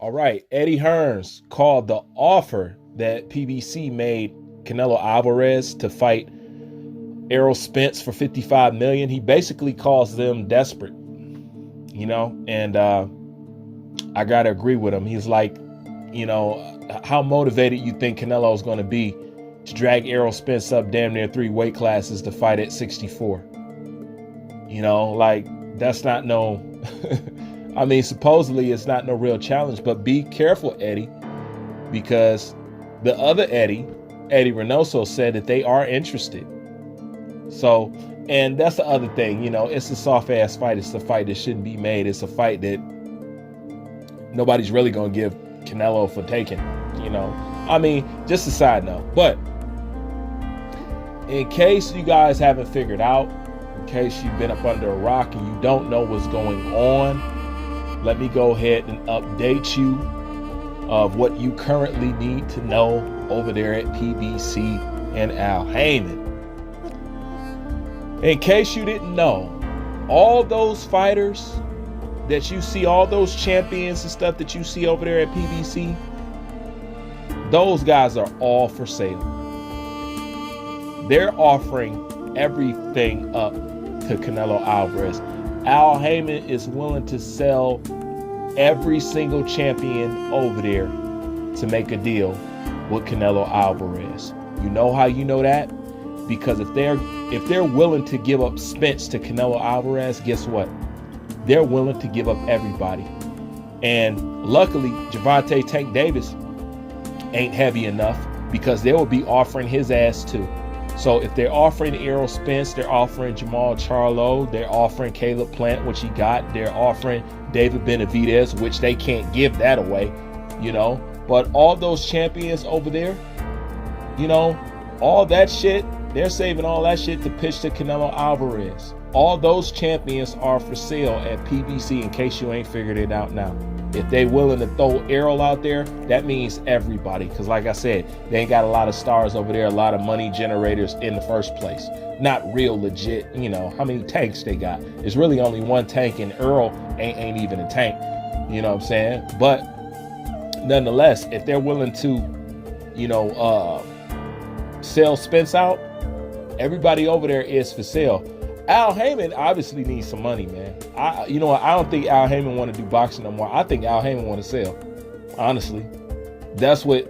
All right, Eddie Hearns called the offer that PBC made Canelo Alvarez to fight Errol Spence for $55 million. He basically calls them desperate, and I gotta agree with him. He's like, how motivated you think Canelo is going to be to drag Errol Spence up damn near 3 weight classes to fight at 64? That's not no. I mean, supposedly it's not no real challenge, but be careful, Eddie, because the other Eddie Reynoso, said that they are interested. So, and that's the other thing, it's a soft ass fight. It's a fight that shouldn't be made. It's a fight that nobody's really going to give Canelo for taking, I mean, just a side note. But in case you guys haven't figured out, in case you've been up under a rock and you don't know what's going on, let me go ahead and update you of what you currently need to know over there at PBC and Al Haymon. In case you didn't know, all those fighters that you see, all those champions and stuff that you see over there at PBC, those guys are all for sale. They're offering everything up to Canelo Alvarez. Al Haymon is willing to sell every single champion over there to make a deal with Canelo Alvarez. You know how you know that? Because if they're willing to give up Spence to Canelo Alvarez, guess what? They're willing to give up everybody. And luckily, Gervonta Tank Davis ain't heavy enough, because they will be offering his ass too. So if they're offering Errol Spence, they're offering Jamal Charlo, they're offering Caleb Plant, which he got, they're offering David Benavidez, which they can't give that away, But all those champions over there, all that shit, they're saving all that shit to pitch to Canelo Alvarez. All those champions are for sale at PBC, in case you ain't figured it out now. If they willing to throw Errol out there, that means everybody. Because like I said, they ain't got a lot of stars over there, a lot of money generators in the first place. Not real legit, how many tanks they got. It's really only one tank, and Earl ain't even a tank. You know what I'm saying? But nonetheless, if they're willing to, sell Spence out, everybody over there is for sale. Al Haymon obviously needs some money, man. I don't think Al Haymon want to do boxing no more. I think Al Haymon want to sell. Honestly, that's what.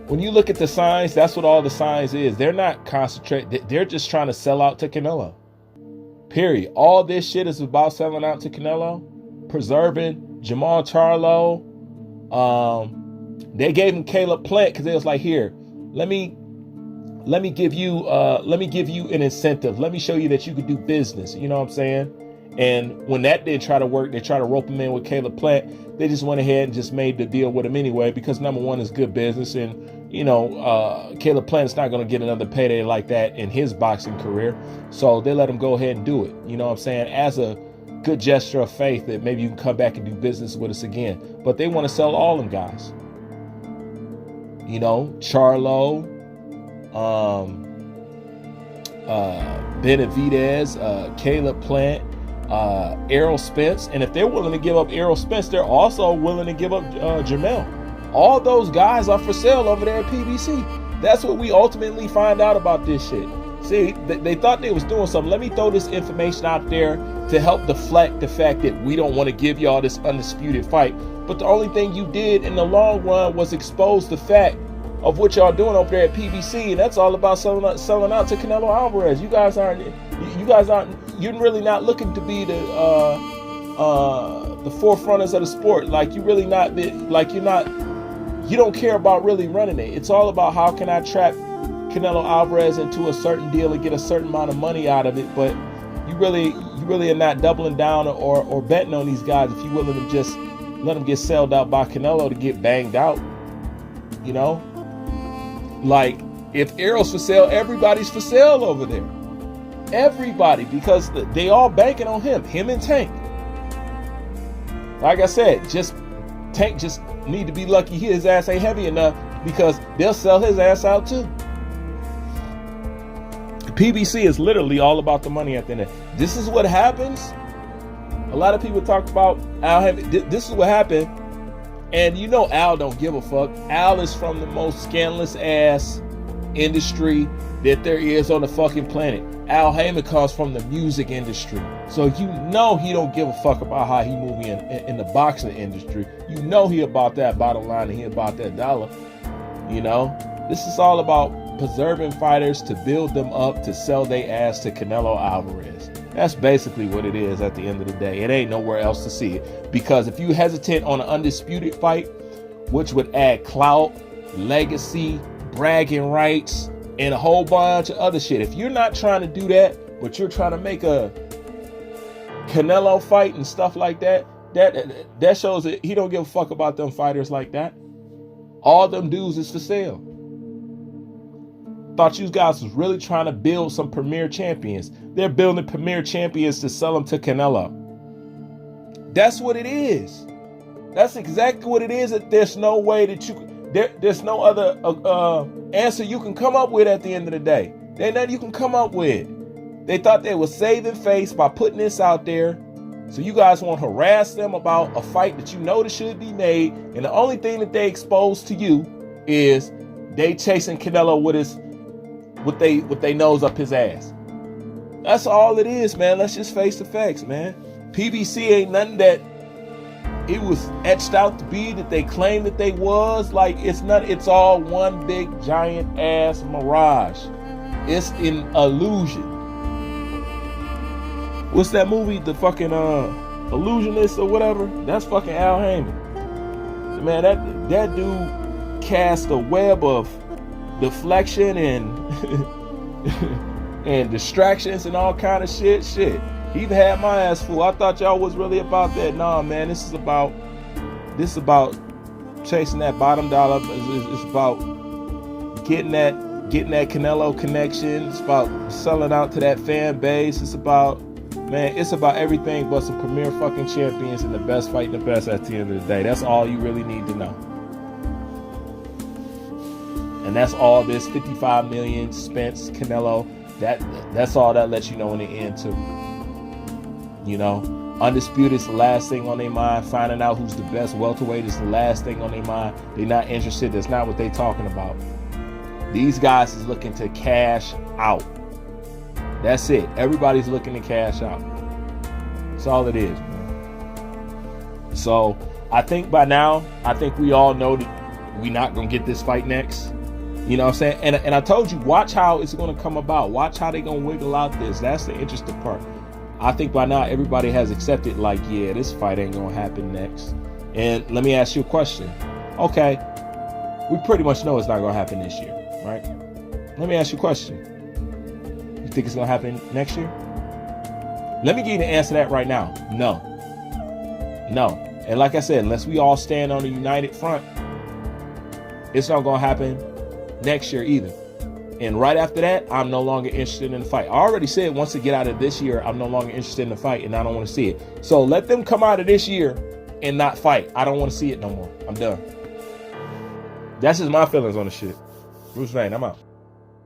When you look at the signs, that's what all the signs is. They're not concentrated. They're just trying to sell out to Canelo. Period. All this shit is about selling out to Canelo, preserving Jamal Charlo. They gave him Caleb Plant because they was like, here, let me give you an incentive. Let me show you that you could do business. You know what I'm saying? And when that didn't try to work, they tried to rope him in with Caleb Plant. They just went ahead and just made the deal with him anyway, because number one is good business. And, Caleb Plant's not going to get another payday like that in his boxing career. So they let him go ahead and do it. You know what I'm saying? As a good gesture of faith that maybe you can come back and do business with us again. But they want to sell all them guys. Charlo, Benavidez, Caleb Plant, Errol Spence. And if they're willing to give up Errol Spence, they're also willing to give up Jamel. All those guys are for sale over there at PBC. That's what we ultimately find out about this shit. See, they thought they was doing something. Let me throw this information out there to help deflect the fact that we don't want to give y'all this undisputed fight. But the only thing you did in the long run was expose the fact of what y'all doing over there at PBC, and that's all about selling out to Canelo Alvarez. You're really not looking to be the forefronters of the sport. You don't care about really running it. It's all about how can I trap Canelo Alvarez into a certain deal and get a certain amount of money out of it. But you really are not doubling down or betting on these guys if you're willing to just let them get sold out by Canelo to get banged out. Like, if Errol's for sale, everybody's for sale over there. Everybody, because they all banking on him and Tank. Like I said, Tank just need to be lucky his ass ain't heavy enough, because they'll sell his ass out too. PBC is literally all about the money at the end. This is what happens. A lot of people talk about Al Haymon. This is what happened And you know Al don't give a fuck. Al is from the most scandalous ass industry that there is on the fucking planet. Al Heyman comes from the music industry. So you know he don't give a fuck about how he move in the boxing industry. You know he about that bottom line and he about that dollar. You know? This is all about preserving fighters to build them up to sell their ass to Canelo Alvarez. That's basically what it is at the end of the day. It ain't nowhere else to see it. Because if you hesitate on an undisputed fight, which would add clout, legacy, bragging rights, and a whole bunch of other shit. If you're not trying to do that, but you're trying to make a Canelo fight and stuff like that, that shows that he don't give a fuck about them fighters like that. All them dudes is for sale. Thought you guys was really trying to build some premier champions. They're building premier champions to sell them to Canelo. That's what it is. That's exactly what it is. That there's no way that there's no other answer you can come up with at the end of the day. There's nothing you can come up with. They thought they were saving face by putting this out there. So you guys want to harass them about a fight that you know that should be made. And the only thing that they expose to you is they chasing Canelo with they nose up his ass. That's all it is, man. Let's just face the facts, man. PBC ain't nothing that it was etched out to be that they claim that they was. Like, it's all one big giant ass mirage. It's an illusion. What's that movie? The fucking Illusionist or whatever? That's fucking Al Heyman. Man, that dude cast a web of deflection and and distractions and all kind of shit. He had my ass fooled. I thought y'all was really about that. Nah, man, this is about chasing that bottom dollar. It's about getting that Canelo connection. It's about selling out to that fan base. It's about everything but some premier fucking champions and the best fighting the best at the end of the day. That's all you really need to know. And that's all this 55 million Spence Canelo. That's all that lets you know in the end too. You know, undisputed is the last thing on their mind. Finding out who's the best welterweight is the last thing on their mind. They're not interested. That's not what they're talking about. These guys is looking to cash out. That's it. Everybody's looking to cash out. That's all it is, man. So I think by now, we all know that we're not going to get this fight next. You know what I'm saying? And I told you, watch how it's going to come about. Watch how they're going to wiggle out this. That's the interesting part. I think by now everybody has accepted, like, yeah, this fight ain't going to happen next. And let me ask you a question. Okay, we pretty much know it's not going to happen this year, right? Let me ask you a question. You think it's going to happen next year? Let me give you the answer to that right now. No. And like I said, unless we all stand on a united front, it's not going to happen next year either. And right after that, I'm no longer interested in the fight. I already said once they get out of this year, I'm no longer interested in the fight and I don't want to see it. So let them come out of this year and not fight. I don't want to see it no more. I'm done. That's just my feelings on the shit. Bruce Wayne, I'm out.